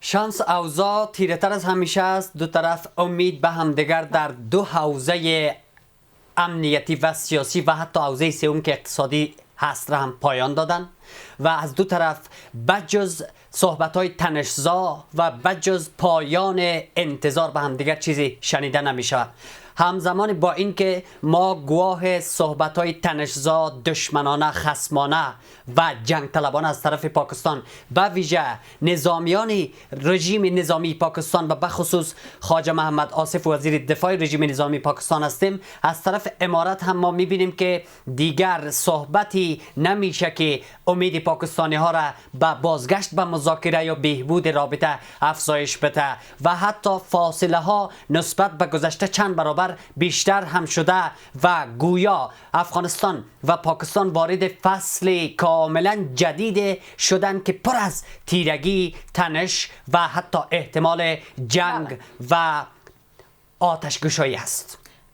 شانس اوضاع تیره تر از همیشه است. دو طرف امید به همدیگر در دو حوزه امنیتی و سیاسی و حتی حوزه سوم که اقتصادی هست را هم پایان دادن و از دو طرف بجز صحبت‌های تنش‌زا و بجز پایان انتظار به همدیگر چیزی شنیده نمی‌شود. همزمان با اینکه ما گواه صحبت‌های تنش‌زا، دشمنانه، خصمانه و جنگ طلبانه از طرف پاکستان به ویژه نظامیان رژیم نظامی پاکستان و بخصوص خواجه محمد آصف وزیر دفاع رژیم نظامی پاکستان هستیم، از طرف امارات هم ما می‌بینیم که دیگر صحبتی نمیشه که امید پاکستانی ها را به بازگشت به مذاکره یا بهبود رابطه افزایش بده و حتی فاصله ها نسبت به گذشته چند برابر بیشتر هم شده و گویا افغانستان و پاکستان وارد فصل کاملا جدید شدن که پر از تیرگی، تنش و حتی احتمال جنگ و آتش‌گشایی است.